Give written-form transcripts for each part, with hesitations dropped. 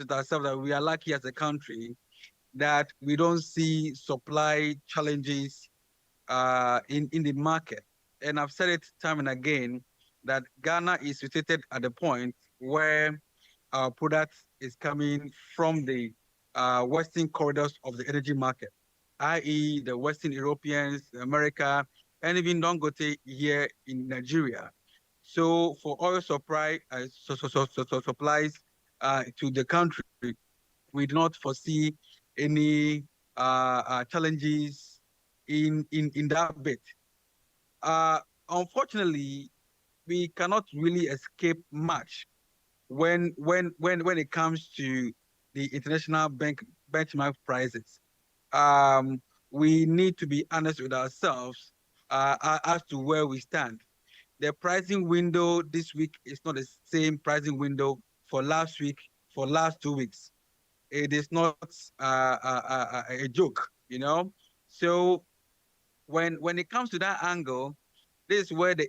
with ourselves that we are lucky as a country that we don't see supply challenges in the market. And I've said it time and again that Ghana is situated at the point where our product is coming from the western corridors of the energy market, i.e., the Western Europeans, America, and even Dangote here in Nigeria. So for oil supply, supplies to the country, we do not foresee any challenges in that bit. Uh, Unfortunately, we cannot really escape much when it comes to the international benchmark prices. Um, we need to be honest with ourselves as to where we stand. The pricing window this week is not the same pricing window for last week, for last 2 weeks. It is not a joke, you know. So when it comes to that angle, this is where the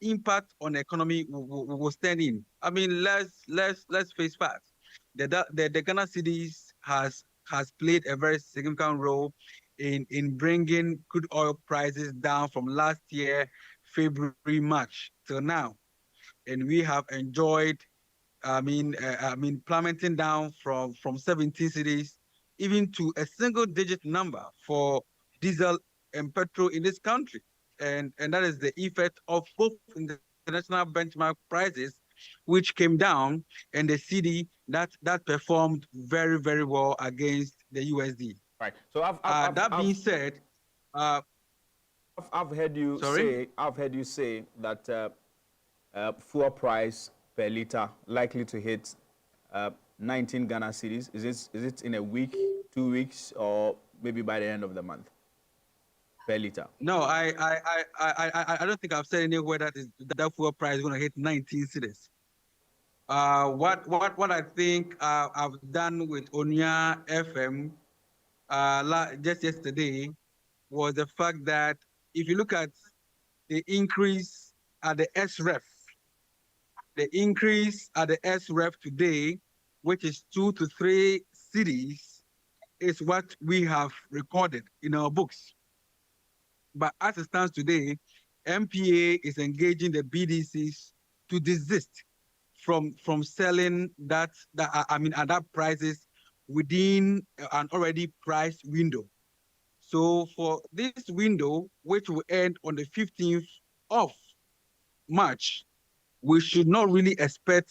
impact on the economy will stand in. I mean, let's face facts. The Ghana cities has played a very significant role in bringing crude oil prices down from last year, February, March till now, and we have enjoyed. I mean, plummeting down from 17 cities even to a single digit number for diesel and petrol in this country. And that is the effect of both international benchmark prices, which came down, and the CD that performed very, very well against the USD. Right. So That being said, uh, I've heard you sorry? say that fuel price per liter likely to hit 19 Ghana cedis. Is it in a week, 2 weeks, or maybe by the end of the month per liter? No, I don't think I've said anywhere that fuel price is going to hit 19 cities. What I think I've done with Onia FM just yesterday was the fact that if you look at the increase at the SREF, the increase at the SREF today, which is 2 to 3 cities, is what we have recorded in our books. But as it stands today, MPA is engaging the BDCs to desist from selling that I mean at that prices within an already priced window. So for this window, which will end on the 15th of March, we should not really expect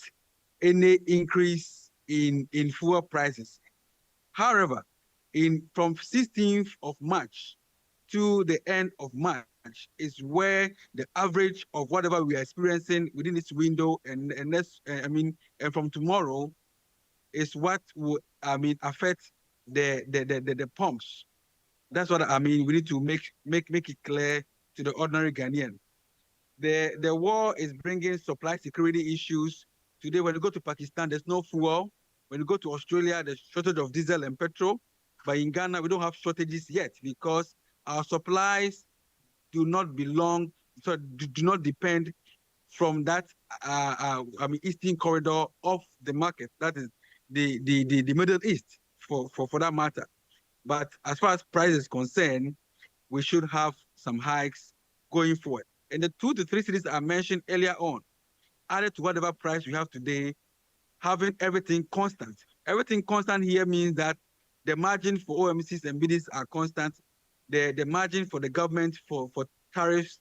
any increase in fuel prices. However, in from 16th of March to the end of March is where the average of whatever we are experiencing within this window and next, and from tomorrow is what will, affect the pumps. That's what I mean. We need to make it clear to the ordinary Ghanaian. The war is bringing supply security issues. Today, when you go to Pakistan, there's no fuel. When you go to Australia, there's shortage of diesel and petrol. But in Ghana, we don't have shortages yet because our supplies do not belong, so do not depend from that eastern corridor of the market. That is the Middle East for that matter. But as far as price is concerned, we should have some hikes going forward. And the 2 to 3 cities I mentioned earlier on, added to whatever price we have today, having everything constant. Everything constant here means that the margin for OMCs and BDs are constant. The margin for the government for tariffs,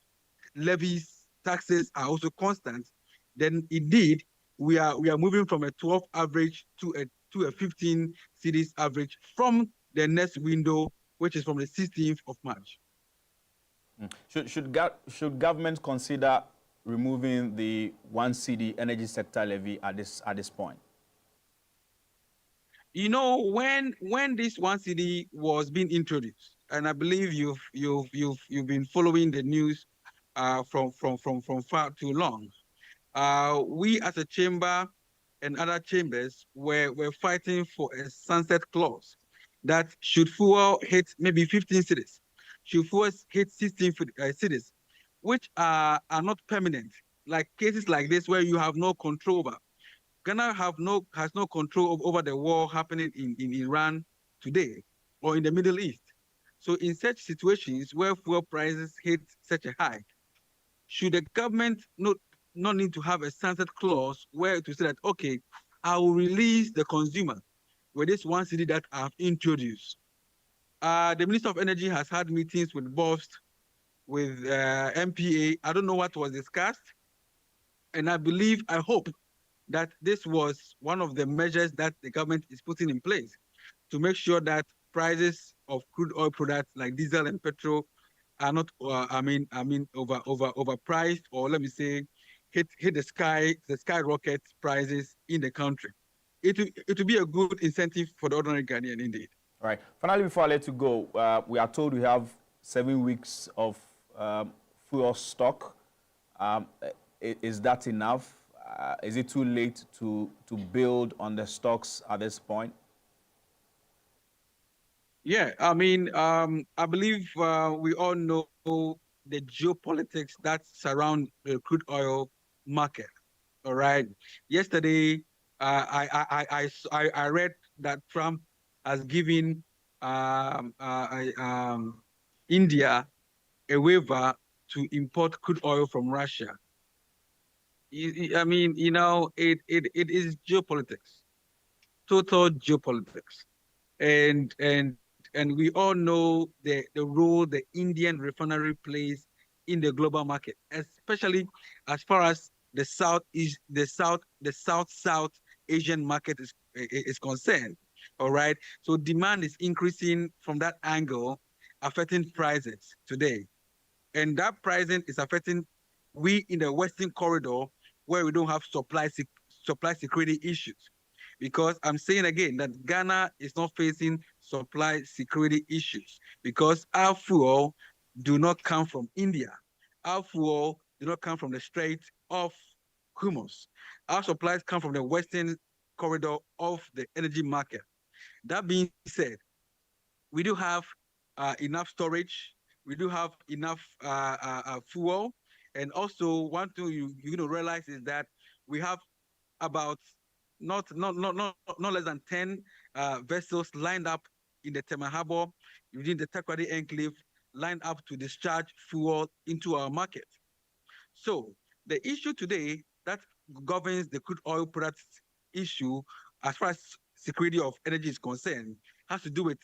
levies, taxes are also constant. Then indeed we are moving from a 12 average to a 15 cities average from the next window, which is from the 16th of March. Should government consider removing the 1 cedi energy sector levy at this point? You know, when this 1 cedi was being introduced, and I believe you've been following the news from far too long. We as a chamber and other chambers were fighting for a sunset clause that should fuel hit maybe 15 cities, should fuel hit 16 cities, which are not permanent, like cases like this where you have no control over. Ghana has no control over the war happening in Iran today or in the Middle East. So in such situations where fuel prices hit such a high, should the government not need to have a sunset clause where to say that, okay, I will release the consumer with this one city that I've introduced. The Minister of Energy has had meetings with BOST, with MPA. I don't know what was discussed. And I hope that this was one of the measures that the government is putting in place to make sure that prices of crude oil products like diesel and petrol are not, overpriced, or let me say, hit the skyrocket prices in the country. It will be a good incentive for the ordinary Ghanaian indeed. All right. Finally, before I let you go, we are told we have 7 weeks of fuel stock. Is that enough? Is it too late to build on the stocks at this point? Yeah, I believe we all know the geopolitics that surround the crude oil market. All right. Yesterday, I read that Trump has given India a waiver to import crude oil from Russia. It is geopolitics, total geopolitics, and we all know the role the Indian refinery plays in the global market, especially as far as the South Asian market is concerned. All right. So demand is increasing from that angle, affecting prices today. And that pricing is affecting we in the Western corridor where we don't have supply security issues. Because I'm saying again that Ghana is not facing supply security issues because our fuel do not come from India. Our fuel do not come from the Strait of Hormuz. Our supplies come from the Western corridor of the energy market. That being said, we do have enough storage. We do have enough fuel. And also, one thing you know realize is that we have about not less than 10 vessels lined up in the Tema Harbor within the Takoradi Enclave, lined up to discharge fuel into our market. So the issue today that governs the crude oil products issue, as far as security of energy is concerned, has to do with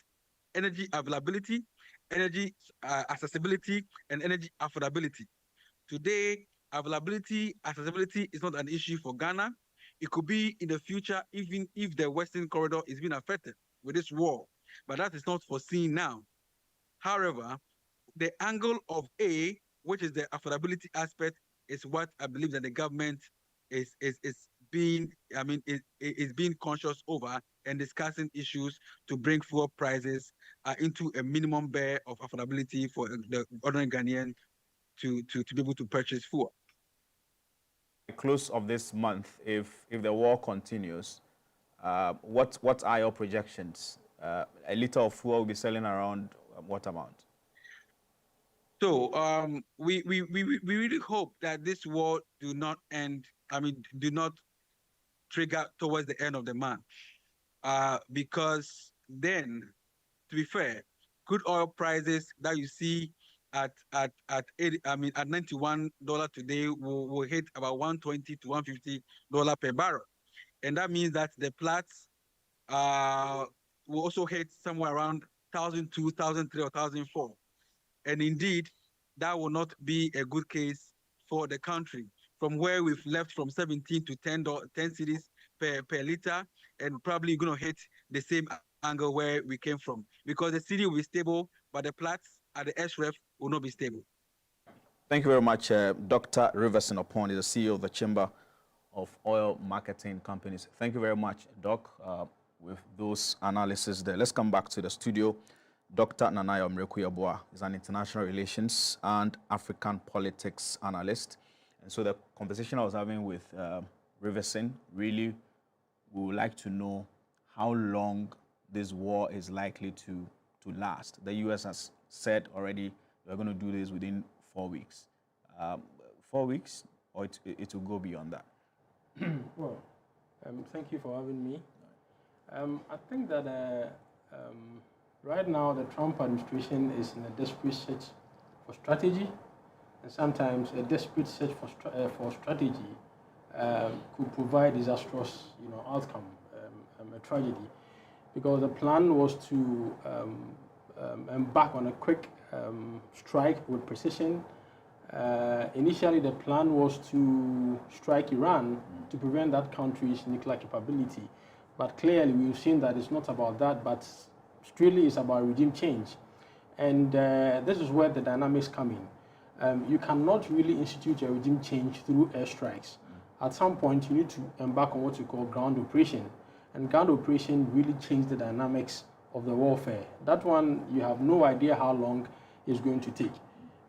energy availability, energy accessibility, and energy affordability. Today, availability, accessibility is not an issue for Ghana. It could be in the future, even if the Western corridor is being affected with this war, but that is not foreseen now. However, the angle of A, which is the affordability aspect, is what I believe that the government is being, is being conscious over and discussing issues to bring fuel prices into a minimum bear of affordability for the ordinary Ghanaian to be able to purchase fuel. Close of this month, if the war continues, what are your projections? A liter of fuel will be selling around what amount? So we really hope that this war do not end. Do not trigger towards the end of the month, because then, to be fair, crude oil prices that you see at 80, at $91 today will hit about $120 to $150 per barrel, and that means that the Platts will also hit somewhere around 1,002, 1,003, or 1,004. And indeed, that will not be a good case for the country. From where we've left from 17 to 10 cedis per liter, and probably going to hit the same angle where we came from. Because the cedi will be stable, but the Platts at the SREF will not be stable. Thank you very much, Dr. Riverson Opon, is the CEO of the Chamber of Oil Marketing Companies. Thank you very much, Doc, with those analyses there. Let's come back to the studio. Dr. Nanayo Mreku-Yeboah is an international relations and African politics analyst. And so the conversation I was having with Riverson, really, we would like to know how long this war is likely to last. The U.S. has said already we're going to do this within 4 weeks. 4 weeks, or it will go beyond that? Well, Thank you for having me. I think that right now the Trump administration is in a desperate search for strategy, and sometimes a desperate search for strategy could provide disastrous, outcome, a tragedy, because the plan was to embark on a quick strike with precision. Initially, the plan was to strike Iran to prevent that country's nuclear capability. But clearly, we've seen that it's not about that, but strictly it's about regime change. And this is where the dynamics come in. You cannot really institute a regime change through airstrikes. At some point, you need to embark on what you call ground operation. And ground operation really changed the dynamics of the warfare. That one, you have no idea how long it's going to take.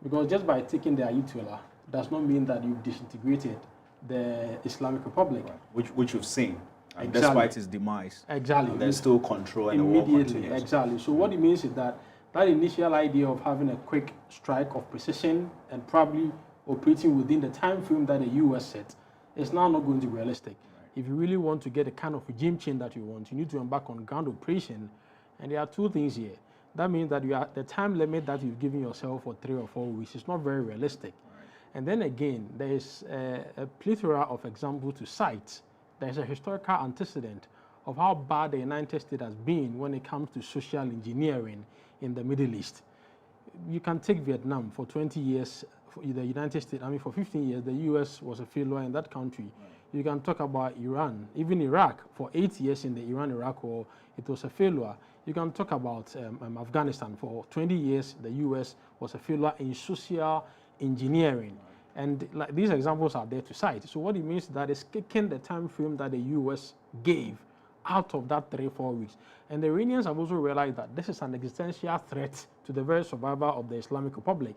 Because just by taking the Ayatollah does not mean that you've disintegrated the Islamic Republic. Right. Which you've seen. Exactly. Despite its demise. Exactly. There's still control and the war continues. Exactly. So what it means is that that initial idea of having a quick strike of precision and probably operating within the time frame that the US set is now not going to be realistic. Right. If you really want to get the kind of regime change that you want, you need to embark on ground operation. And there are two things here. That means that the time limit that you've given yourself for 3 or 4 weeks is not very realistic. Right. And then again, there is a plethora of examples to cite. There's a historical antecedent of how bad the United States has been when it comes to social engineering in the Middle East. You can take Vietnam. For 20 years, for the United States, for 15 years, the US was a failure in that country. Right. You can talk about Iran, even Iraq. For 8 years in the Iran-Iraq war, it was a failure. You can talk about Afghanistan. For 20 years, the US was a failure in social engineering. Right. And like, these examples are there to cite. So what it means is that it's kicking the time frame that the US gave out of that 3-4 weeks. And the Iranians have also realized that this is an existential threat to the very survival of the Islamic Republic.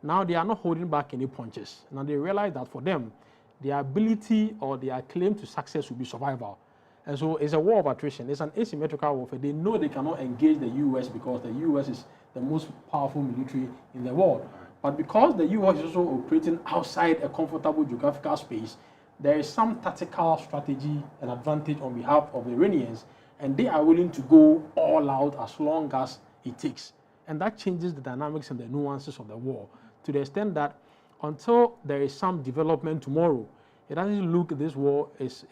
Now they are not holding back any punches. Now they realize that for them, their ability or their claim to success will be survival. And so it's a war of attrition. It's an asymmetrical warfare. They know they cannot engage the US because the US is the most powerful military in the world. But because the US is also operating outside a comfortable geographical space, there is some tactical strategy and advantage on behalf of the Iranians, and they are willing to go all out as long as it takes. And that changes the dynamics and the nuances of the war to the extent that until there is some development tomorrow, it doesn't look this war is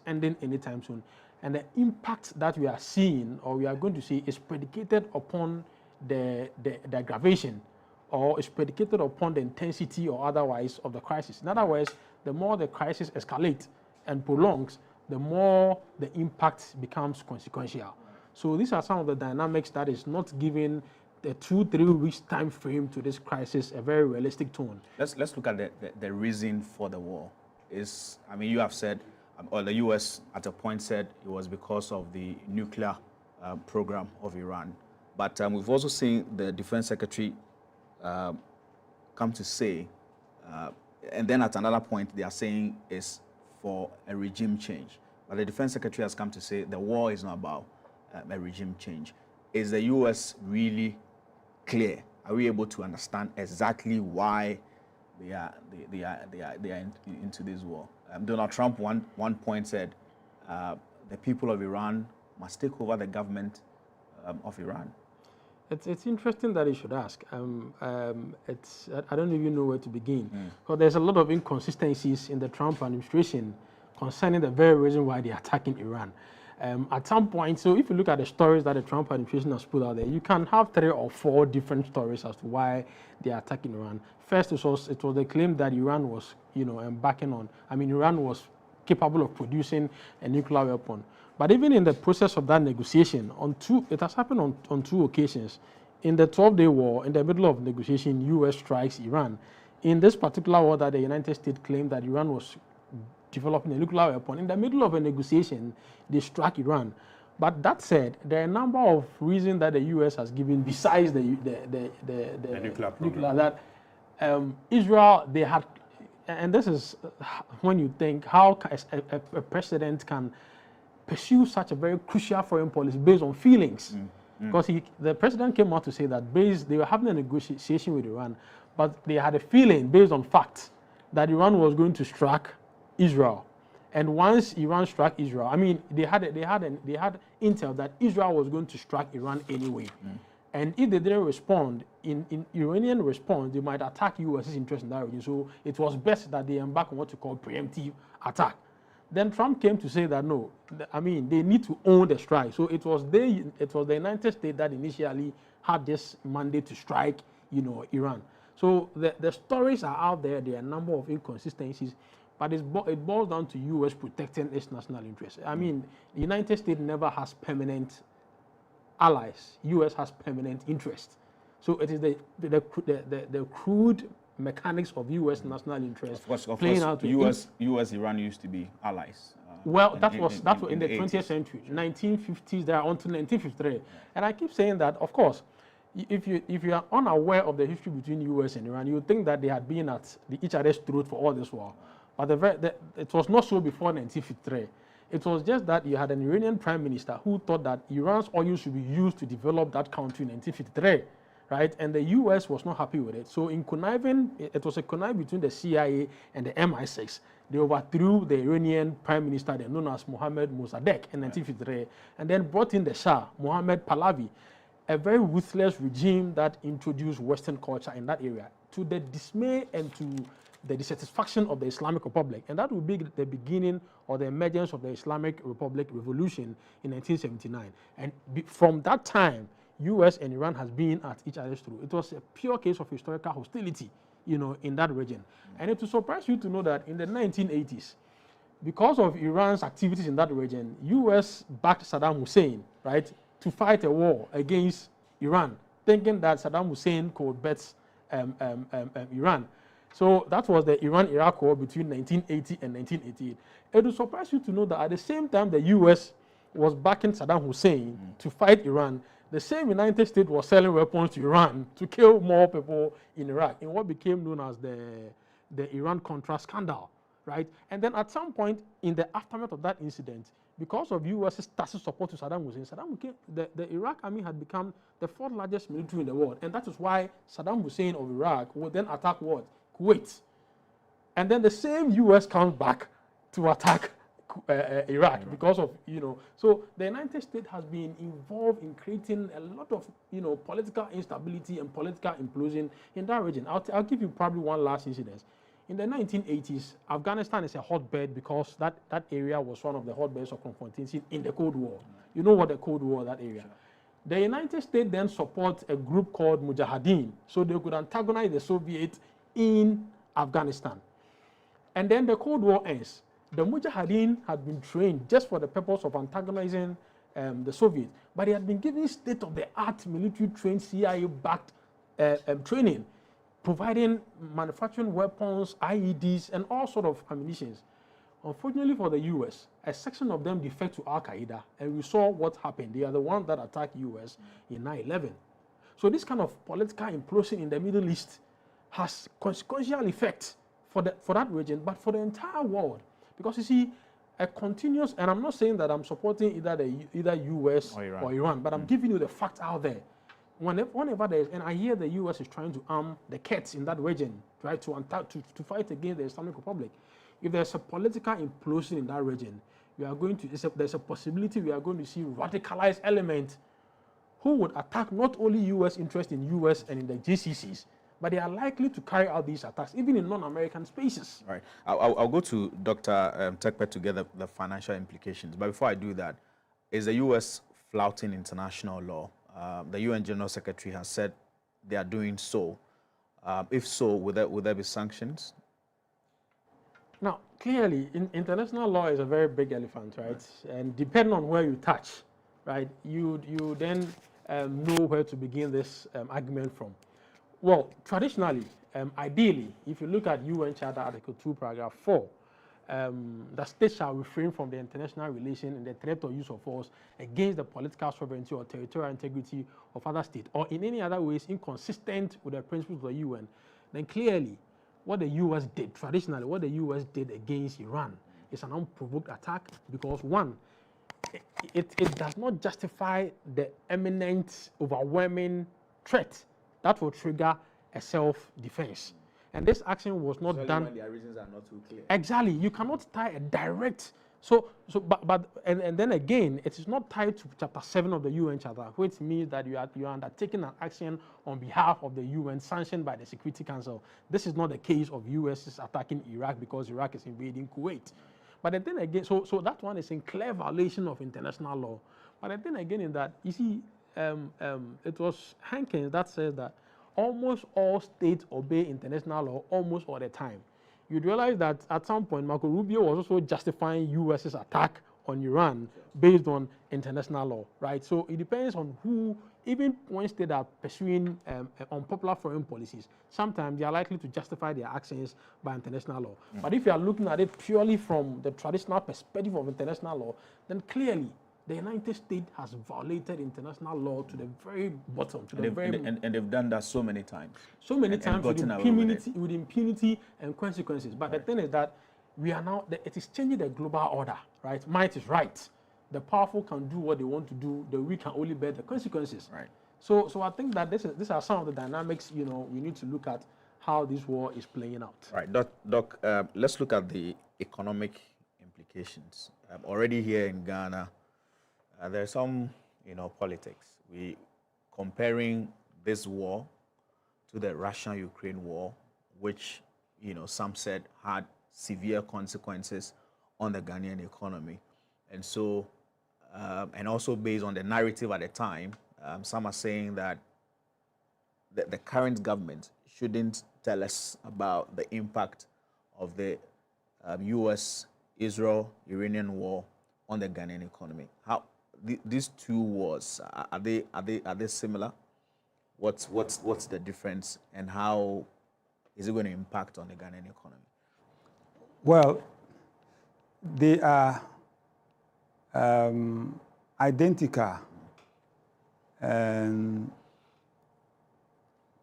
ending anytime soon. And the impact that we are seeing or we are going to see is predicated upon the aggravation, or is predicated upon the intensity or otherwise of the crisis. In other words, the more the crisis escalates and prolongs, the more the impact becomes consequential. So these are some of the dynamics that is not giving the 2-3 weeks time frame to this crisis a very realistic tone. Let's look at the reason for the war. You have said, or the US at a point said it was because of the nuclear program of Iran. But we've also seen the Defense Secretary come to say, and then at another point they are saying it's for a regime change. But the Defense Secretary has come to say the war is not about a regime change. Is the US really clear? Are we able to understand exactly why they are into this war? Donald Trump one point said the people of Iran must take over the government of Iran. It's interesting that you should ask. I don't even know where to begin. Because there's a lot of inconsistencies in the Trump administration concerning the very reason why they're attacking Iran. At some point, so if you look at the stories that the Trump administration has put out there, you can have 3 or 4 different stories as to why they are attacking Iran. First, it was the claim that Iran was, embarking on. Iran was capable of producing a nuclear weapon. But even in the process of that negotiation, it has happened on 2 occasions. In the 12-day war, in the middle of negotiation, U.S. strikes Iran. In this particular war that the United States claimed that Iran was developing a nuclear weapon, in the middle of a negotiation, they struck Iran. But that said, there are a number of reasons that the U.S. has given besides the nuclear that Israel, they had, and this is when you think how a president can pursue such a very crucial foreign policy based on feelings. Because the president came out to say that they were having a negotiation with Iran, but they had a feeling based on facts that Iran was going to strike Israel. And once Iran struck Israel, I mean, they had intel that Israel was going to strike Iran anyway. And if they didn't respond, in Iranian response, they might attack US's interest in that region. So it was best that they embark on what you call preemptive attack. Then Trump came to say that no, I mean, they need to own the strike. So it was the United States that initially had this mandate to strike, Iran. So the stories are out there. There are a number of inconsistencies, but it boils down to U.S. protecting its national interests. I mean, the United States never has permanent allies. U.S. has permanent interests. So it is the crude mechanics of U.S. national interest playing out. U.S. Iran used to be allies. Well, that was in the 20th century, 1950s there until 1953. Yeah. And I keep saying that, of course, if you are unaware of the history between U.S. and Iran, you would think that they had been at each other's throat for all this while. But it was not so before 1953. It was just that you had an Iranian prime minister who thought that Iran's oil should be used to develop that country in 1953, right? And the U.S. was not happy with it. So in conniving, it was a connive between the CIA and the MI6. They overthrew the Iranian prime minister, known as Mohammad Mossadegh, in 1953, and then brought in the Shah, Mohammad Pahlavi, a very ruthless regime that introduced Western culture in that area, to the dismay and to the dissatisfaction of the Islamic Republic. And that would be the beginning or the emergence of the Islamic Republic revolution in 1979. And from that time, U.S. and Iran has been at each other's throat. It was a pure case of historical hostility, in that region. And it will surprise you to know that in the 1980s, because of Iran's activities in that region, U.S. backed Saddam Hussein, right, to fight a war against Iran, thinking that Saddam Hussein could bet Iran. So that was the Iran-Iraq war between 1980 and 1988. It will surprise you to know that at the same time the U.S. was backing Saddam Hussein to fight Iran, the same United States was selling weapons to Iran to kill more people in Iraq in what became known as the Iran-Contra scandal, right? And then at some point in the aftermath of that incident, because of U.S.'s tacit support to Saddam Hussein, the Iraq army had become the fourth largest military in the world. And that is why Saddam Hussein of Iraq would then attack what? Kuwait. And then the same U.S. comes back to attack Iraq because of, so the United States has been involved in creating a lot of, political instability and political implosion in that region. I'll give you probably one last incident. In the 1980s, Afghanistan is a hotbed because that area was one of the hotbeds of confrontation in the Cold War. You know what the Cold War, that area. Sure. The United States then supports a group called Mujahideen, so they could antagonize the Soviets in Afghanistan. And then the Cold War ends. The Mujahideen had been trained just for the purpose of antagonizing the Soviets, but they had been given state-of-the-art military-trained, CIA-backed training, providing manufacturing weapons, IEDs, and all sort of ammunition. Unfortunately for the U.S., a section of them defect to Al-Qaeda, and we saw what happened. They are the ones that attacked U.S. in 9/11. So this kind of political implosion in the Middle East has consequential effect for that region, but for the entire world. Because you see, a continuous, and I'm not saying that I'm supporting either U.S. or Iran, but I'm giving you the facts out there. Whenever there is, and I hear the U.S. is trying to arm the Kurds in that region, right, to fight against the Islamic Republic. If there's a political implosion in that region, there's a possibility we are going to see radicalized elements who would attack not only U.S. interest in U.S. and in the GCCs, but they are likely to carry out these attacks, even in non-American spaces. All right. I'll go to Dr. Tekpe to get the financial implications. But before I do that, is the U.S. flouting international law? The UN General Secretary has said they are doing so. If so, would there be sanctions? Now, clearly, international law is a very big elephant, right? And depending on where you touch, right, you then know where to begin this argument from. Well, traditionally, ideally, if you look at UN Charter Article 2, Paragraph 4, the state shall refrain from the international relation and the threat or use of force against the political sovereignty or territorial integrity of other states, or in any other ways inconsistent with the principles of the UN. Then clearly, what the U.S. did, traditionally, what the U.S. did against Iran is an unprovoked attack because, one, it does not justify the imminent, overwhelming threat that will trigger a self-defense. And this action was not Especially done. when their reasons are not too clear. Exactly. You cannot tie a direct. And then again, it is not tied to Chapter 7 of the UN Charter, which means that you are undertaking an action on behalf of the UN sanctioned by the Security Council. This is not the case of US is attacking Iraq because Iraq is invading Kuwait. But then again, so that one is in clear violation of international law. But then again, in that, you see, it was Hankins that says that almost all states obey international law almost all the time. You'd realize that at some point, Marco Rubio was also justifying US's attack on Iran based on international law, right? So it depends on who, even when states are pursuing unpopular foreign policies, sometimes they are likely to justify their actions by international law. But if you are looking at it purely from the traditional perspective of international law, then clearly the United States has violated international law to the very bottom, to the very And they've done that so many times. so many and times with gotten away with it. impunity and consequences. But the thing is that we are now, it is changing the global order, right? Might is right. The powerful can do what they want to do. The weak can only bear the consequences. Right. So I think that these are some of the dynamics, we need to look at how this war is playing out. Right, Doc, let's look at the economic implications. Already here in Ghana, there's some, politics. We comparing this war to the Russia-Ukraine war, which, some said had severe consequences on the Ghanaian economy. And so, and also based on the narrative at the time, some are saying that the current government shouldn't tell us about the impact of the U.S.-Israel-Iranian war on the Ghanaian economy. How these two wars are they similar? What's the difference, and how is it going to impact on the Ghanaian economy? Well, they are identical, and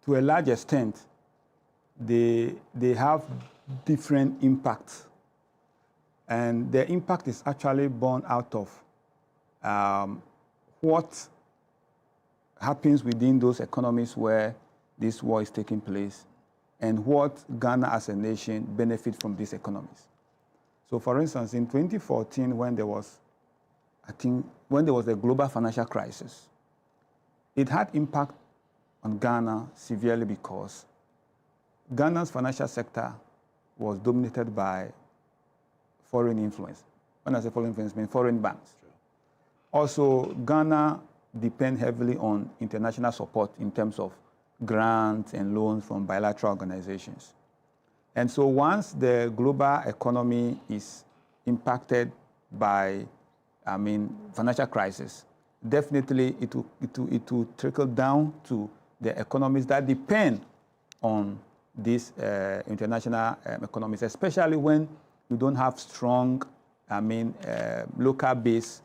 to a large extent, they have different impacts, and the impact is actually born out of what happens within those economies where this war is taking place, and what Ghana as a nation benefits from these economies. So, for instance, in 2014, when there was a global financial crisis, it had impact on Ghana severely because Ghana's financial sector was dominated by foreign influence. When I say foreign influence, I mean foreign banks. Sure. Also, Ghana depends heavily on international support in terms of grants and loans from bilateral organizations. And so once the global economy is impacted by, financial crisis, definitely it will trickle down to the economies that depend on these international economies, especially when you don't have strong, local-based,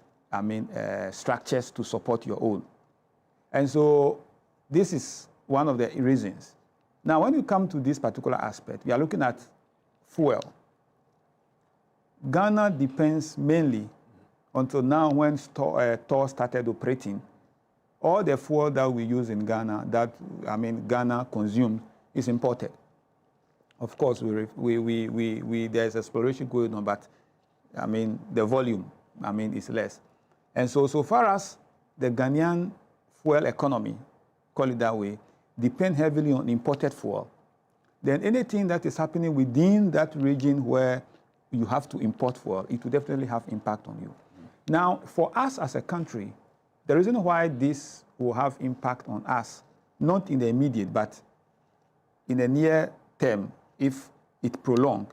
structures to support your own. And so this is one of the reasons. Now, when you come to this particular aspect, we are looking at fuel. Ghana depends mainly, until now when TOR started operating, all the fuel that we use in Ghana, Ghana consumes, is imported. Of course, there's exploration going on, but the volume, is less. And so far as the Ghanaian fuel economy, call it that way, depend heavily on imported fuel, then anything that is happening within that region where you have to import fuel, it will definitely have impact on you. Now, for us as a country, the reason why this will have impact on us, not in the immediate, but in the near term, if it prolongs,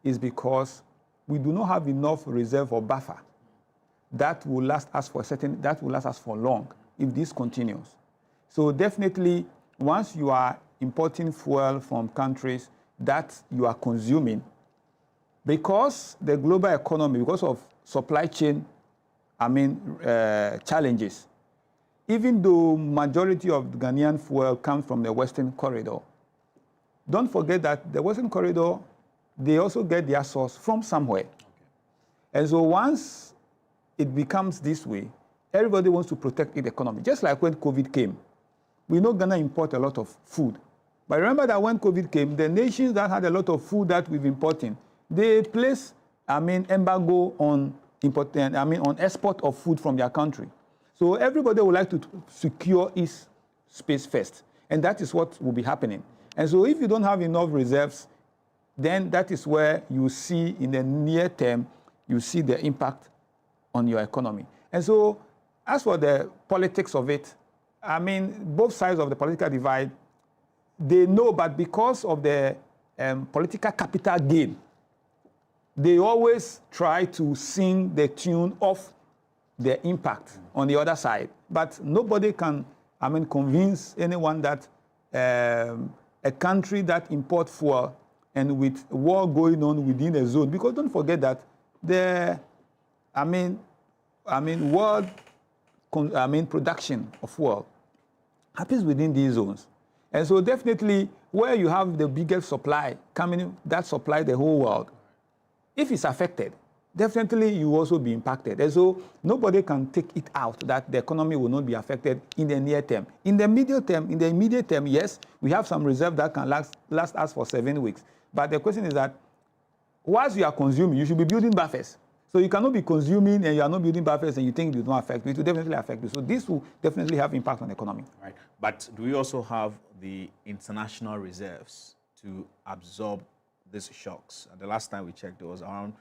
is because we do not have enough reserve or buffer that will last us for long if this continues. So definitely, once you are importing fuel from countries that you are consuming, because the global economy, because of supply chain, challenges, even though majority of Ghanaian fuel comes from the Western Corridor, don't forget that the Western Corridor, they also get their source from somewhere. Okay. And so once it becomes this way, everybody wants to protect its economy. Just like when COVID came, we know Ghana import a lot of food, But remember that when COVID came, the nations that had a lot of food that we've importing, they placed, embargo on on export of food from their country. So everybody would like to secure its space first. And that is what will be happening. And so if you don't have enough reserves, then that is where you see in the near term, you see the impact on your economy. And so as for the politics of it, both sides of the political divide, they know, but because of the political capital gain, they always try to sing the tune of the impact on the other side. But nobody can, convince anyone that a country that imports fuel and with war going on within a zone, because don't forget that the, world, production of fuel happens within these zones. And so definitely where you have the biggest supply coming, that supply the whole world, if it's affected, definitely you will also be impacted. And so nobody can take it out that the economy will not be affected in the near term. In the immediate term, yes, we have some reserve that can last us for 7 weeks. But the question is that whilst you are consuming, you should be building buffers. So you cannot be consuming and you are not building buffers and you think it will not affect you. It will definitely affect you. So this will definitely have impact on the economy. Right. But do we also have the international reserves to absorb these shocks? The last time we checked, it was around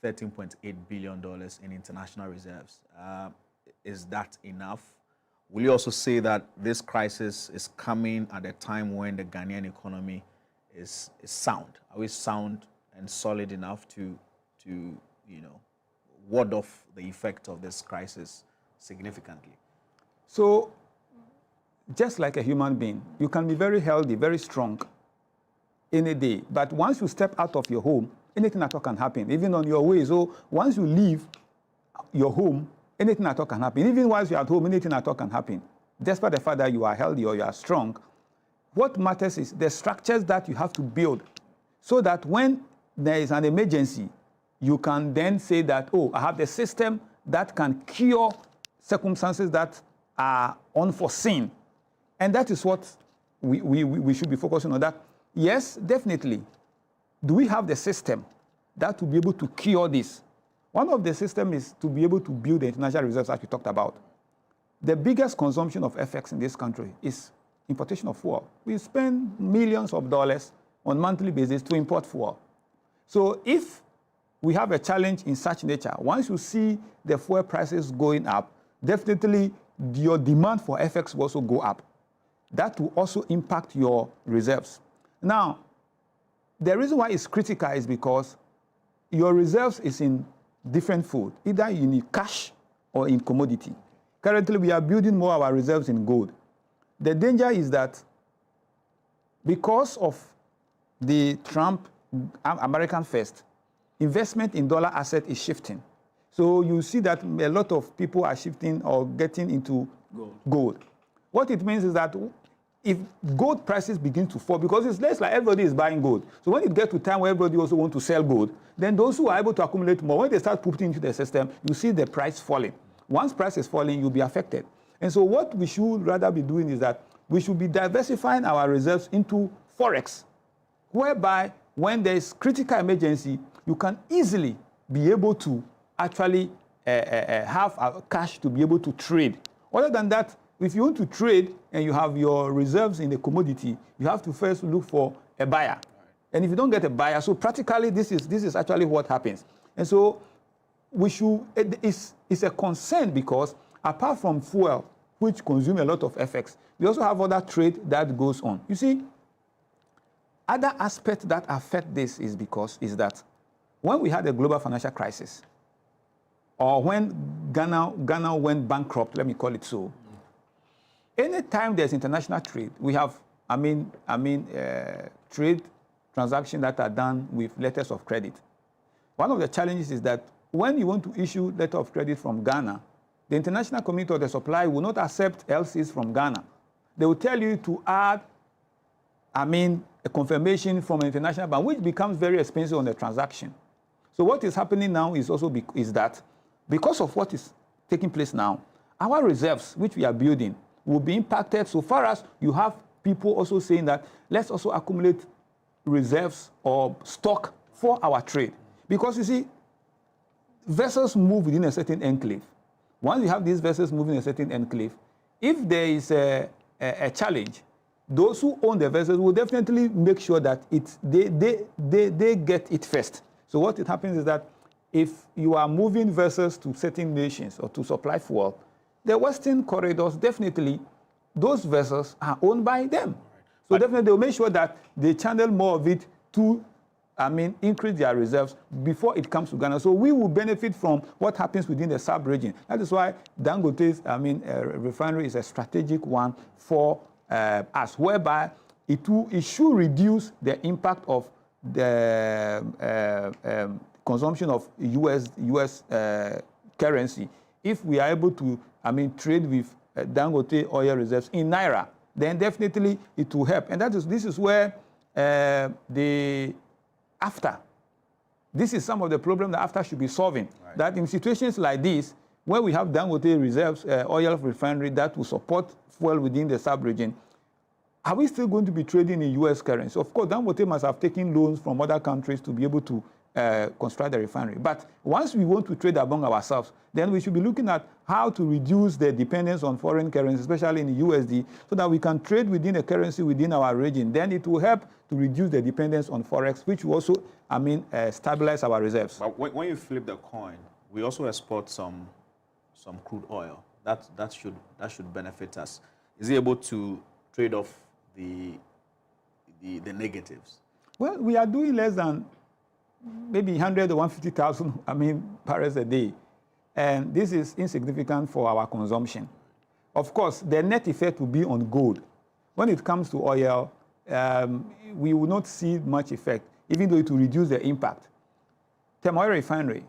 $13.8 billion in international reserves. Is that enough? Will you also say that this crisis is coming at a time when the Ghanaian economy is sound? Are we sound and solid enough to ward off the effect of this crisis significantly? So, just like a human being, you can be very healthy, very strong any day. But once you step out of your home, anything at all can happen, even on your way. So once you leave your home, anything at all can happen. Even while you're at home, anything at all can happen. Despite the fact that you are healthy or you are strong, what matters is the structures that you have to build so that when there is an emergency, you can then say that, oh, I have the system that can cure circumstances that are unforeseen. And that is what we should be focusing on. That, yes, definitely. Do we have the system that will be able to cure this? One of the systems is to be able to build the international reserves that we talked about. The biggest consumption of FX in this country is importation of fuel. We spend millions of dollars on a monthly basis to import fuel. So if we have a challenge in such nature, once you see the fuel prices going up, definitely your demand for FX will also go up. That will also impact your reserves. Now, the reason why it's critical is because your reserves is in different food, either in cash or in commodity. Currently, we are building more of our reserves in gold. The danger is that because of the Trump American First, investment in dollar asset is shifting. So you see that a lot of people are shifting or getting into gold. What it means is that if gold prices begin to fall, because it's less like everybody is buying gold. So when it gets to time where everybody also wants to sell gold, then those who are able to accumulate more, when they start putting into the system, you see the price falling. Once price is falling, you'll be affected. And so what we should rather be doing is that we should be diversifying our reserves into Forex, whereby when there is critical emergency, you can easily be able to actually have cash to be able to trade. Other than that, if you want to trade and you have your reserves in a commodity, you have to first look for a buyer. Right. And if you don't get a buyer, so practically this is actually what happens. And so we should, it's a concern because apart from fuel, which consume a lot of FX, we also have other trade that goes on. You see, other aspects that affect this is that when we had a global financial crisis, or when Ghana went bankrupt, let me call it so, anytime there's international trade, we have, trade transactions that are done with letters of credit. One of the challenges is that when you want to issue letter of credit from Ghana, the international community or the supplier will not accept LCs from Ghana. They will tell you to add, a confirmation from an international bank, which becomes very expensive on the transaction. So what is happening now is also is that because of what is taking place now, our reserves, which we are building, will be impacted so far as you have people also saying that let's also accumulate reserves or stock for our trade. Because you see, vessels move within a certain enclave. Once you have these vessels moving in a certain enclave, if there is a challenge, those who own the vessels will definitely make sure that they get it first. So what happens is that if you are moving vessels to certain nations or to supply fuel, the Western corridors, definitely, those vessels are owned by them. So definitely they'll make sure that they channel more of it to, increase their reserves before it comes to Ghana. So we will benefit from what happens within the sub-region. That is why Dangote's, refinery is a strategic one for us, whereby it should reduce the impact of the consumption of US currency. If we are able to, trade with Dangote oil reserves in Naira, then definitely it will help. And this is where this is some of the problem that AFTA should be solving. Right. That in situations like this, where we have Dangote reserves, oil refinery that will support fuel within the sub-region, are we still going to be trading in US currency? Of course, Dangote must have taken loans from other countries to be able to construct the refinery. But once we want to trade among ourselves, then we should be looking at how to reduce the dependence on foreign currency, especially in the USD, so that we can trade within a currency within our region. Then it will help to reduce the dependence on Forex, which will also, stabilize our reserves. But when you flip the coin, we also export some crude oil. That should benefit us. Is it able to trade off the negatives? Well, we are doing less than maybe 100 or 150,000, barrels a day. And this is insignificant for our consumption. Of course, the net effect will be on gold. When it comes to oil, we will not see much effect, even though it will reduce the impact. Temoil Refinery,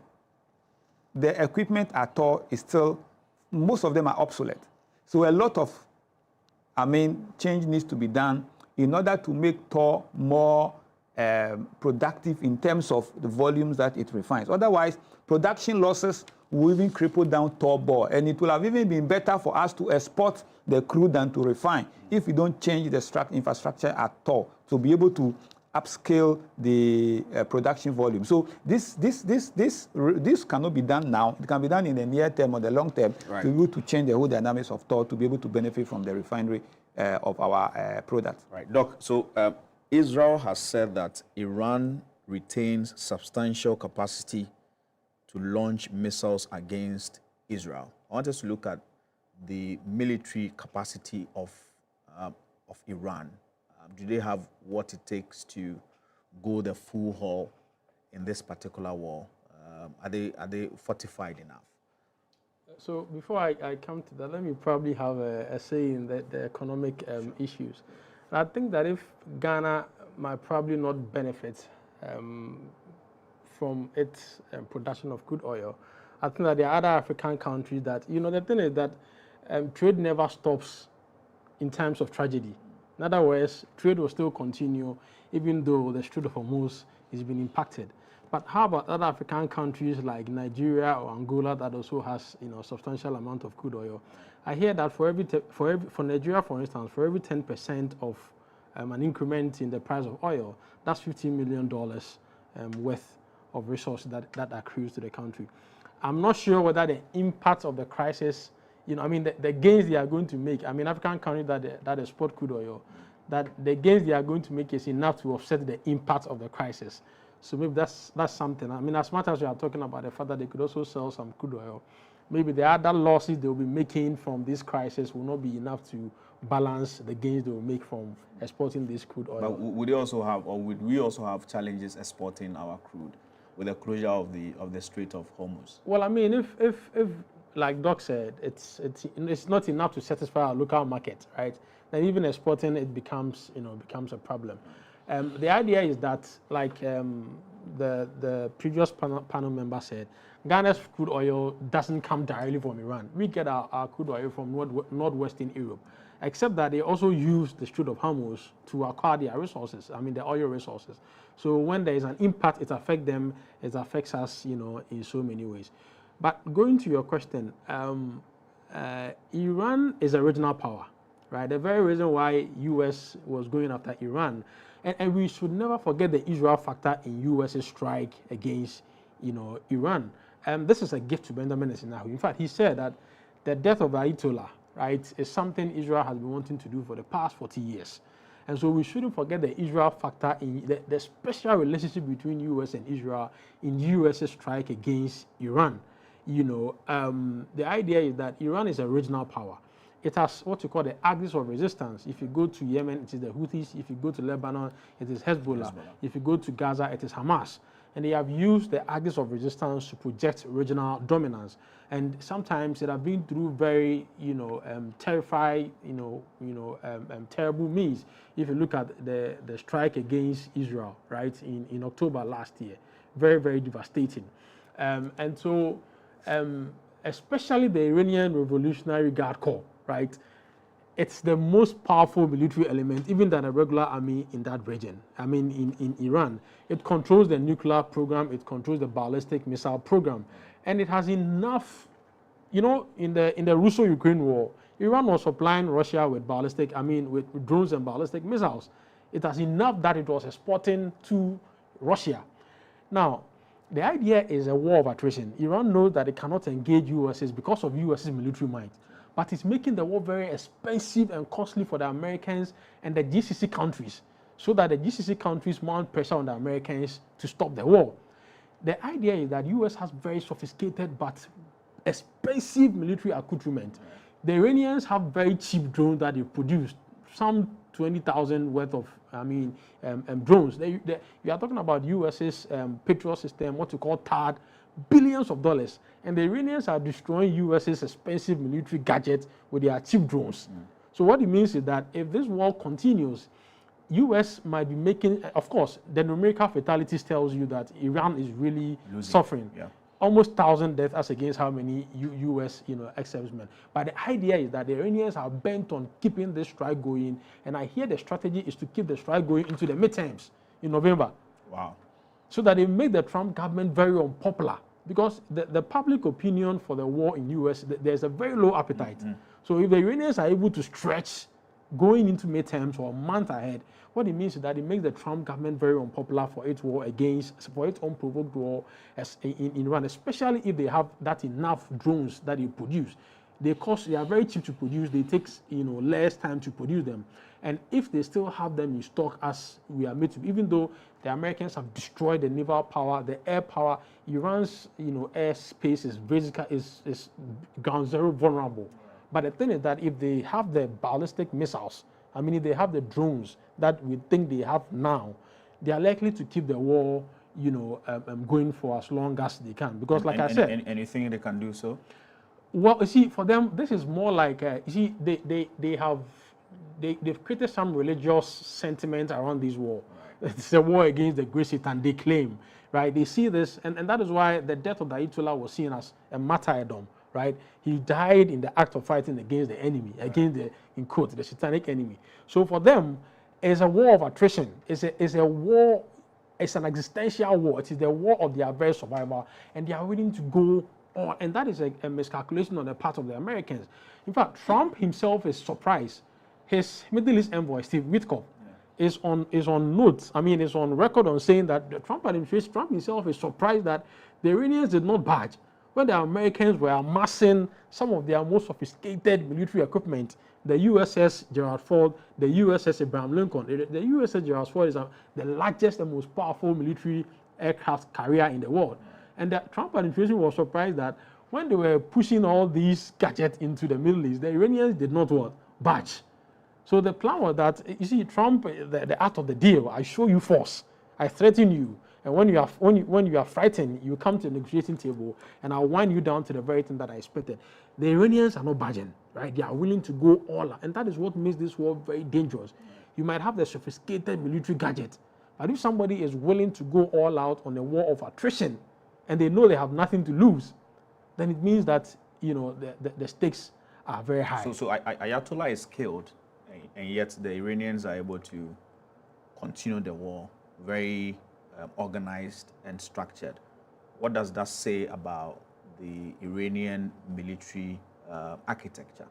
the equipment at Tor is still, most of them are obsolete. So a lot of, change needs to be done in order to make Tor more productive in terms of the volumes that it refines. Otherwise, production losses will even cripple down Tor Bore, and it will have even been better for us to export the crude than to refine if we don't change the infrastructure at Tor to be able to upscale the production volume. So this cannot be done now. It can be done in the near term or the long term, right, to be able to change the whole dynamics of Tor to be able to benefit from the refinery of our products. Right, Doc. So Israel has said that Iran retains substantial capacity to launch missiles against Israel. I want us to look at the military capacity of Iran. Do they have what it takes to go the full haul in this particular war? Are they fortified enough? So before I come to that, let me probably have a say in the economic issues. I think that if Ghana might probably not benefit from its production of crude oil, I think that there are other African countries that, the thing is that trade never stops in times of tragedy. In other words, trade will still continue even though the Strait of Hormuz is being impacted. But how about other African countries like Nigeria or Angola that also has substantial amount of crude oil? I hear that for Nigeria, for instance, for every 10% of an increment in the price of oil, that's $15 million worth of resources that accrues to the country. I'm not sure whether the impact of the crisis, the gains they are going to make, African countries that export crude oil, that the gains they are going to make is enough to offset the impact of the crisis. So maybe that's something. As much as we are talking about the fact that they could also sell some crude oil, maybe the other losses they will be making from this crisis will not be enough to balance the gains they will make from exporting this crude oil. But would we also have challenges exporting our crude with the closure of the Strait of Hormuz? Well, if like Doc said, it's not enough to satisfy our local market, right? Then even exporting it becomes a problem. The idea is that, like the previous panel member said, Ghana's crude oil doesn't come directly from Iran. We get our crude oil from northwestern Europe, except that they also use the Strait of Hormuz to acquire their resources, the oil resources. So when there is an impact, it affects them, it affects us, in so many ways. But going to your question, Iran is a regional power, right? The very reason why U.S. was going after Iran. And we should never forget the Israel factor in U.S.'s strike against, Iran. This is a gift to Benjamin Netanyahu. In fact, he said that the death of Ayatollah, right, is something Israel has been wanting to do for the past 40 years. And so we shouldn't forget the Israel factor in the special relationship between U.S. and Israel in U.S.'s strike against Iran. The idea is that Iran is a regional power. It has what you call the axis of resistance. If you go to Yemen, it is the Houthis. If you go to Lebanon, it is Hezbollah. If you go to Gaza, it is Hamas. And they have used the axis of resistance to project regional dominance. And sometimes it has been through very, terrifying, terrible means. If you look at the strike against Israel, right, in October last year, very, very devastating. And so, especially the Iranian Revolutionary Guard Corps, right? It's the most powerful military element, even than a regular army in that region. I mean, in Iran, it controls the nuclear program, it controls the ballistic missile program, and it has enough. In the Russo-Ukraine war, Iran was supplying Russia with with drones and ballistic missiles. It has enough that it was exporting to Russia. Now, the idea is a war of attrition. Iran knows that it cannot engage US's because of US's military might. But it's making the war very expensive and costly for the Americans and the GCC countries, so that the GCC countries mount pressure on the Americans to stop the war. The idea is that US has very sophisticated but expensive military accoutrement. The Iranians have very cheap drones that they produce, some 20,000 worth of drones. You are talking about US's Patriot system, what you call THAAD, billions of dollars. And the Iranians are destroying US's expensive military gadgets with their cheap drones. So what it means is that if this war continues, US might be making, of course, the numerical fatalities tells you that Iran is really suffering. Yeah. Almost 1,000 deaths as against how many US, ex-servicemen. But the idea is that the Iranians are bent on keeping this strike going. And I hear the strategy is to keep the strike going into the midterms in November. Wow. So that they make the Trump government very unpopular. Because the public opinion for the war in US, there's a very low appetite. So if the Iranians are able to stretch going into midterms or a month ahead, what it means is that it makes the Trump government very unpopular for its unprovoked war in Iran, especially if they have that enough drones that they produce. They are very cheap to produce. They take less time to produce them. And if they still have them in stock as we are made to, even though the Americans have destroyed the naval power, the air power, Iran's airspace is ground zero vulnerable. But the thing is that if they have the ballistic missiles, if they have the drones that we think they have now, they are likely to keep the war, going for as long as they can. Because, like I said, anything they can do so. Well, you see, for them, this is more like they've created some religious sentiment around this war. Right. It's a war against the great Satan, they claim, right? They see this, and that is why the death of the Ayatollah was seen as a martyrdom. Right, he died in the act of fighting against the enemy, against the, in quote, the satanic enemy. So for them, it's a war of attrition. It's a war. It's an existential war. It is the war of their very survival, and they are willing to go on. And that is a miscalculation on the part of the Americans. In fact, Trump himself is surprised. His Middle East envoy, Steve Witkoff, is on notes. Is on record on saying that the Trump administration, Trump himself is surprised that the Iranians did not budge when the Americans were amassing some of their most sophisticated military equipment. The USS Gerald Ford, the USS Abraham Lincoln. The USS Gerald Ford is the largest and most powerful military aircraft carrier in the world. And the Trump administration was surprised that when they were pushing all these gadgets into the Middle East, the Iranians did not budge. So the plan was that, you see, Trump, the art of the deal, I show you force, I threaten you, and when you are frightened, you come to the negotiating table, and I'll wind you down to the very thing that I expected. The Iranians are not budging, right? They are willing to go all out, and that is what makes this war very dangerous. You might have the sophisticated military gadget, but if somebody is willing to go all out on a war of attrition, and they know they have nothing to lose, then it means that the stakes are very high. So Ayatollah is killed, and yet the Iranians are able to continue the war very organized and structured. What does that say about the Iranian military architecture?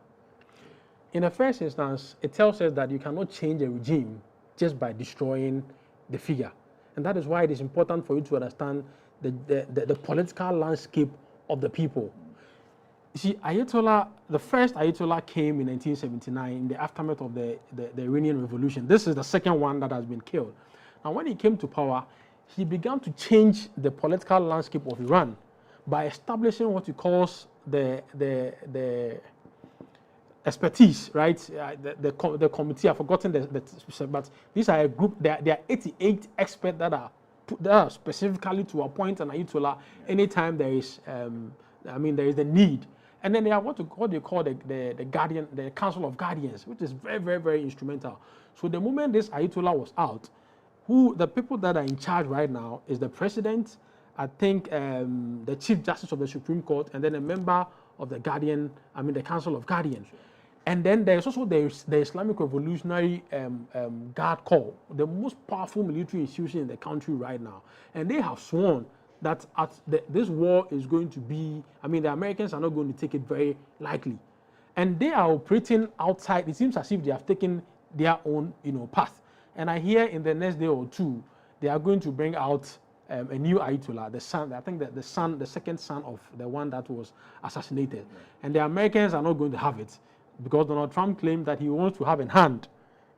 in the first instance, it tells us that you cannot change a regime just by destroying the figure. And that is why it is important for you to understand the political landscape of the people. You see, Ayatollah, the first Ayatollah came in 1979 in the aftermath of the Iranian Revolution. This is the second one that has been killed. Now, when he came to power, he began to change the political landscape of Iran by establishing what he calls the expertise, right? The committee, I've forgotten but these are a group. There are 88 experts that are specifically to appoint an Ayatollah anytime there is, there is a need. And then they are what they call the guardian, the Council of Guardians, which is very, very, very instrumental. So the moment this Ayatollah was out, the people that are in charge right now is the president, I think the Chief Justice of the Supreme Court, and then a member of the the Council of Guardians. And then there's also the Islamic Revolutionary Guard Corps, the most powerful military institution in the country right now. And they have sworn that this war is going to be, the Americans are not going to take it very lightly. And they are operating outside. It seems as if they have taken their own, path. And I hear in the next day or two, they are going to bring out a new Ayatollah, the son, I think that the second son of the one that was assassinated. And the Americans are not going to have it because Donald Trump claimed that he wants to have a hand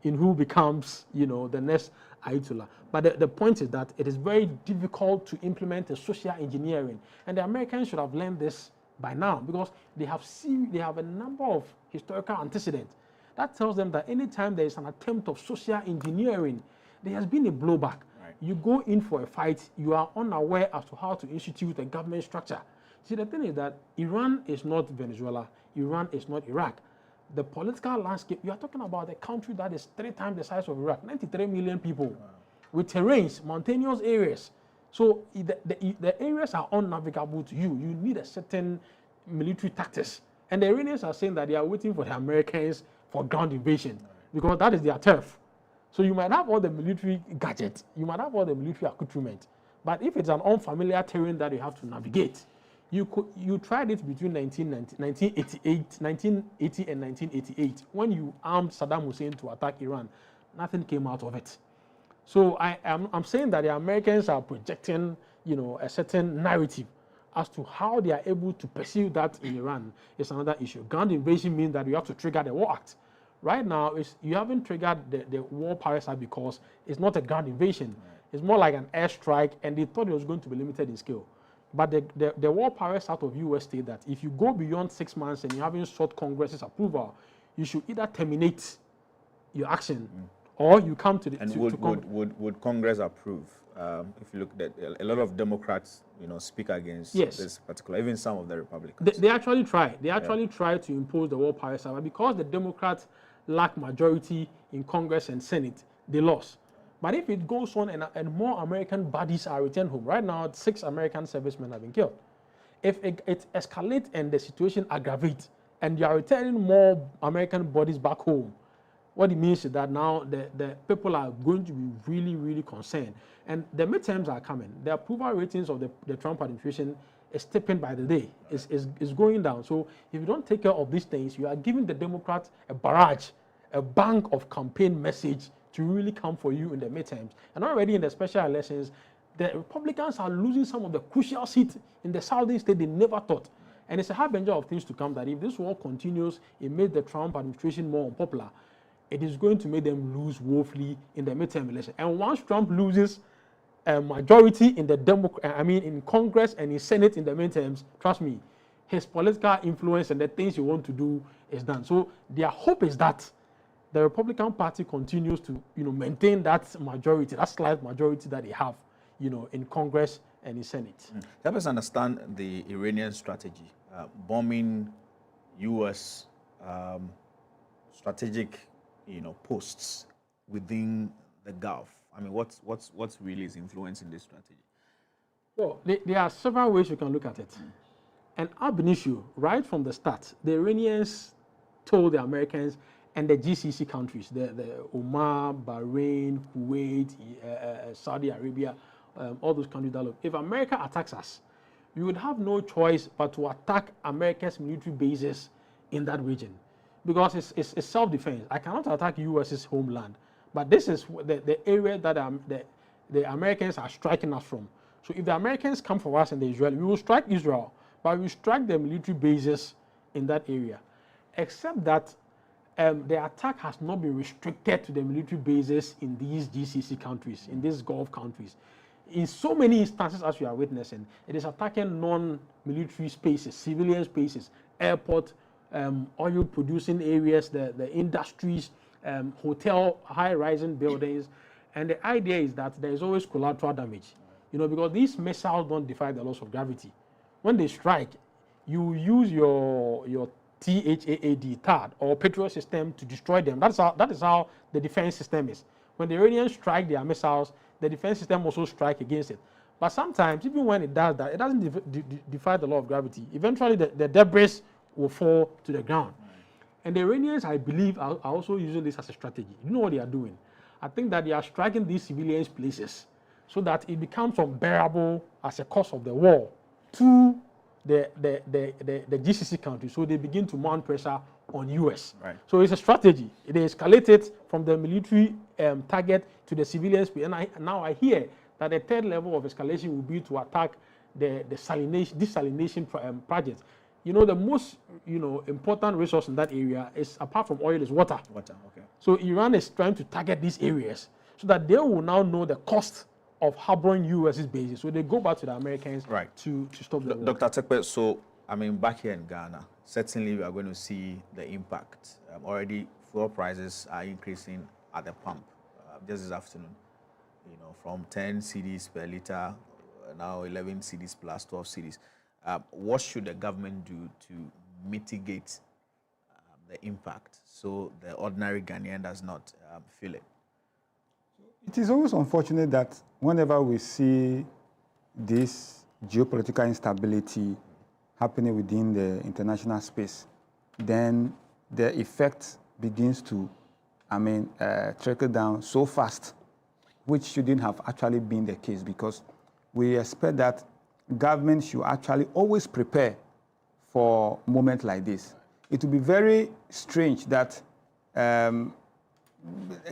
in who becomes, the next Ayatollah. But the point is that it is very difficult to implement a social engineering, and the Americans should have learned this by now because they have a number of historical antecedents that tells them that anytime there is an attempt of social engineering, there has been a blowback. Right. You go in for a fight, you are unaware as to how to institute a government structure. See, the thing is that Iran is not Venezuela, Iran is not Iraq. The political landscape, you are talking about a country that is 3 times the size of Iraq, 93 million people, wow, with terrains, mountainous areas. So the areas are unnavigable to you. You need a certain military tactics. And the Iranians are saying that they are waiting for the Americans for ground invasion because that is their turf. So you might have all the military gadgets, you might have all the military accoutrement, but if it's an unfamiliar terrain that you have to navigate, you tried it between 1980 and 1988 when you armed Saddam Hussein to attack Iran. Nothing came out of it. So I'm saying that the Americans are projecting, a certain narrative as to how they are able to pursue that in Iran is another issue. Ground invasion means that you have to trigger the War Act. Right now, you haven't triggered the War Powers Act because it's not a ground invasion. Right. It's more like an airstrike, and they thought it was going to be limited in scale. But the War Powers Act of U.S. state that if you go beyond 6 months and you haven't sought Congress's approval, you should either terminate your action or you come to the... And would Congress approve? If you look at a lot of Democrats, speak against this particular, even some of the Republicans. They actually try. They actually try to impose the War Powers Act, but because the Democrats lack majority in Congress and Senate, they lost. But if it goes on and more American bodies are returned home, right now 6 American servicemen have been killed. If it escalates and the situation aggravates and you are returning more American bodies back home, what it means is that now the people are going to be really, really concerned. And the midterms are coming. The approval ratings of the Trump administration is tipping by the day. It's going down. So if you don't take care of these things, you are giving the Democrats a barrage, a bank of campaign message to really come for you in the midterms. And already in the special elections, the Republicans are losing some of the crucial seats in the southern state they never thought. And it's a harbinger of things to come that if this war continues, it makes the Trump administration more unpopular. It is going to make them lose woefully in the midterm election. And once Trump loses a majority in in Congress and in Senate in the midterms, trust me, his political influence and the things he wants to do is done. So their hope is that the Republican Party continues to, maintain that majority, that slight majority that they have, in Congress and in Senate. Help us understand the Iranian strategy, bombing U.S. Strategic, posts within the Gulf. What's really is influencing this strategy? Well, there are several ways you can look at it. And ab initio, right from the start, the Iranians told the Americans and the GCC countries, the Oman, Bahrain, Kuwait, Saudi Arabia, all those countries that look, if America attacks us, we would have no choice but to attack America's military bases in that region. because it's self-defense. I cannot attack U.S.'s homeland, but this is the area that the Americans are striking us from. So if the Americans come for us and the Israel, we will strike Israel, but we will strike the military bases in that area. Except that the attack has not been restricted to the military bases in these GCC countries, in these Gulf countries. In so many instances, as we are witnessing, it is attacking non-military spaces, civilian spaces, airport, oil-producing areas, the industries, hotel, high-rising buildings. And the idea is that there is always collateral damage, because these missiles don't defy the laws of gravity. When they strike, you use your THAAD or Patriot system to destroy them. That is how the defense system is. When the Iranians strike their missiles, the defense system also strike against it. But sometimes, even when it does that, it doesn't defy the law of gravity. Eventually, the debris will fall to the ground. And the Iranians, I believe, are also using this as a strategy. You know what they are doing? I think that they are striking these civilian places so that it becomes unbearable as a cause of the war to the GCC countries. So they begin to mount pressure on US. Right. So it's a strategy. It escalated from the military target to the civilian space. And now I hear that the third level of escalation will be to attack the desalination project. The most important resource in that area is, apart from oil, is water. Water, okay. So Iran is trying to target these areas so that they will now know the cost of harboring US's bases. So they go back to the Americans to stop the war. Dr. Tekpe, so back here in Ghana, certainly we are going to see the impact. Already fuel prices are increasing at the pump. Just this afternoon, from 10 cedis per liter, now 11 cedis plus 12 cedis. What should the government do to mitigate the impact so the ordinary Ghanaian does not feel it? It is always unfortunate that whenever we see this geopolitical instability happening within the international space, then the effect begins to, trickle down so fast, which shouldn't have actually been the case, because we expect that government should actually always prepare for moments like this. It would be very strange that a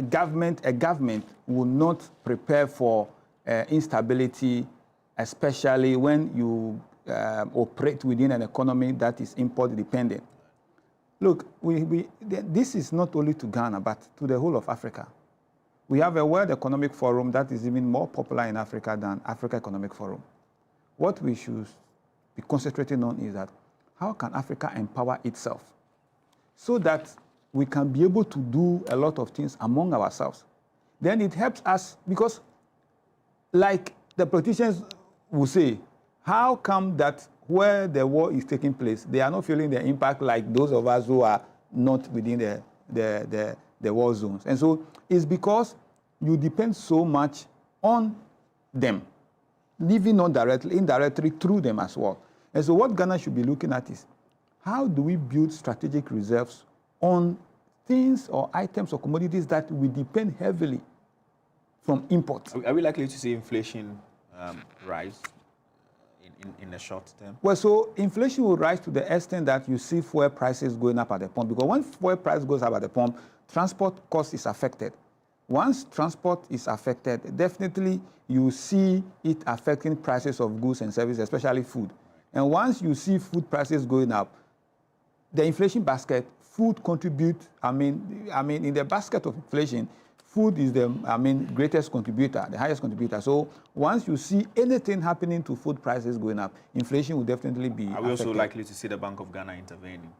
government will not prepare for instability, especially when you operate within an economy that is import dependent. Look, this is not only to Ghana, but to the whole of Africa. We have a World Economic Forum that is even more popular in Africa than Africa Economic Forum. What we should be concentrating on is that how can Africa empower itself so that we can be able to do a lot of things among ourselves. Then it helps us, because like the politicians will say, how come that where the war is taking place, they are not feeling the impact like those of us who are not within the war zones? And so it's because you depend so much on them, even not directly, indirectly through them as well. And so what Ghana should be looking at is, how do we build strategic reserves on things or items or commodities that we depend heavily from imports? Are we likely to see inflation rise in the short term? Well, so inflation will rise to the extent that you see fuel prices going up at the pump, because when fuel price goes up at the pump, transport cost is affected. Once transport is affected, definitely you see it affecting prices of goods and services, especially food. And once you see food prices going up, the inflation basket, food contributes, in the basket of inflation, food is the, greatest contributor, the highest contributor. So once you see anything happening to food prices going up, inflation will definitely be Are we also affected. likely to see the Bank of Ghana intervening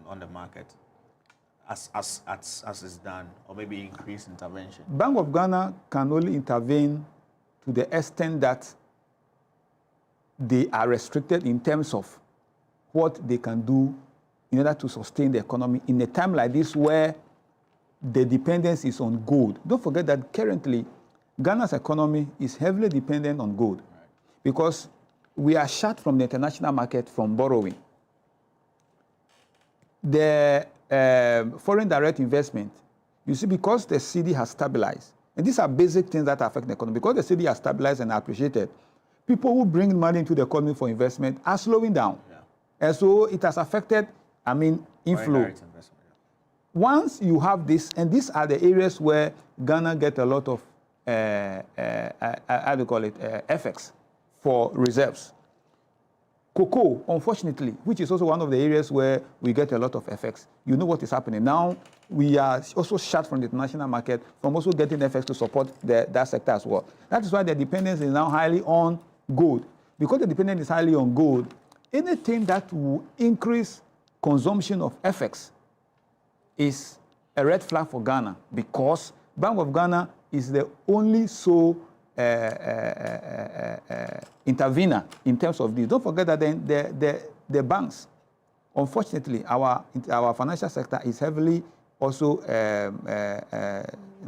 on the market as is done, or maybe increase intervention? Bank of Ghana can only intervene to the extent that they are restricted in terms of what they can do in order to sustain the economy in a time like this where the dependence is on gold. Don't forget that currently Ghana's economy is heavily dependent on gold, because we are shut from the international market from borrowing. The foreign direct investment, you see, because the cedi has stabilized, and these are basic things that affect the economy, because the cedi has stabilized and appreciated, people who bring money into the economy for investment are slowing down. Yeah. And so it has affected inflow. Direct investment, yeah. Once you have this, and these are the areas where Ghana get a lot of, how do you call it, FX for reserves. Cocoa, unfortunately, which is also one of the areas where we get a lot of FX. You know what is happening. Now, we are also shut from the international market from also getting FX to support that sector as well. That is why the dependence is now highly on gold. Because the dependence is highly on gold, anything that will increase consumption of FX is a red flag for Ghana, because Bank of Ghana is the only sole intervener in terms of this. Don't forget that the banks, unfortunately, our financial sector is heavily also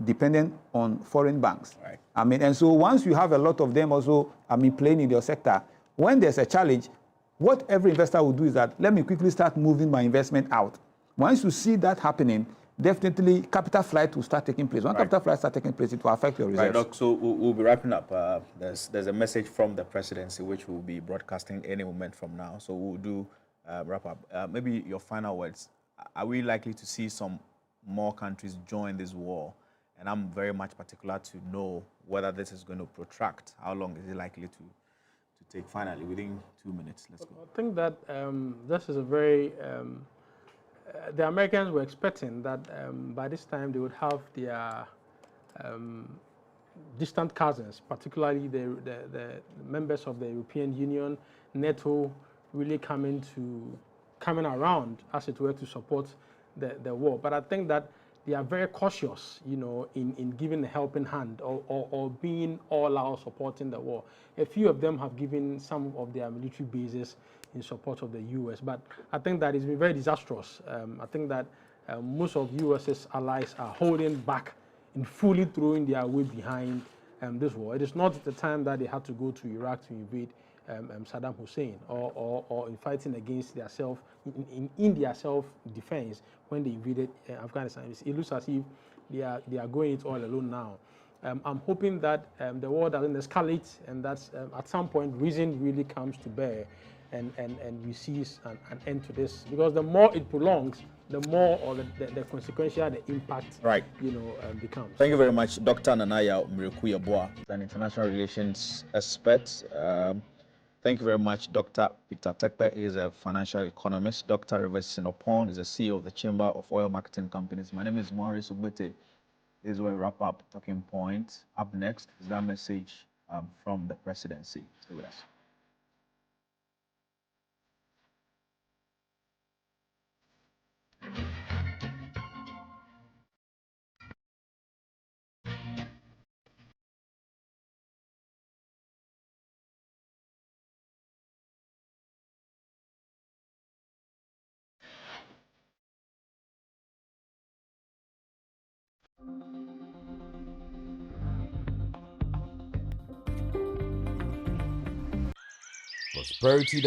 dependent on foreign banks. Right. And so once you have a lot of them also, playing in your sector, when there's a challenge, what every investor will do is that, let me quickly start moving my investment out. Once you see that happening, definitely capital flight will start taking place. When capital flight starts taking place, it will affect your reserves. Right, Doc. So we'll be wrapping up. There's a message from the presidency which we'll be broadcasting any moment from now. So we'll do wrap up. Maybe your final words. Are we likely to see some more countries join this war? And I'm very much particular to know whether this is going to protract. How long is it likely to take? Finally, within 2 minutes. Let's go. I think that this is a very the Americans were expecting that by this time they would have their distant cousins, particularly the members of the European Union, NATO, really coming around, as it were, to support the war. But I think that they are very cautious, in giving a helping hand or being all out supporting the war. A few of them have given some of their military bases in support of the U.S., but I think that it's been very disastrous. I think that most of U.S.'s allies are holding back in fully throwing their weight behind this war. It is not the time that they had to go to Iraq to invade Saddam Hussein or in fighting against their in their self-defense when they invaded Afghanistan. It looks as if they are going it all alone now. I'm hoping that the war doesn't escalate, and that at some point reason really comes to bear, and we see an end to this. Because the more it prolongs, the more or the consequential the impact becomes. Thank you very much, Dr. Nanaya Miriku-Yeboah, an international relations expert. Thank you very much, Dr. Peter Tekpe is a financial economist. Dr. Rivers Sinopon is the CEO of the Chamber of Oil Marketing Companies. My name is Maurice Ugbete. This is where we wrap up Talking Point. Up next is that message from the presidency. Stay with us. Prosperity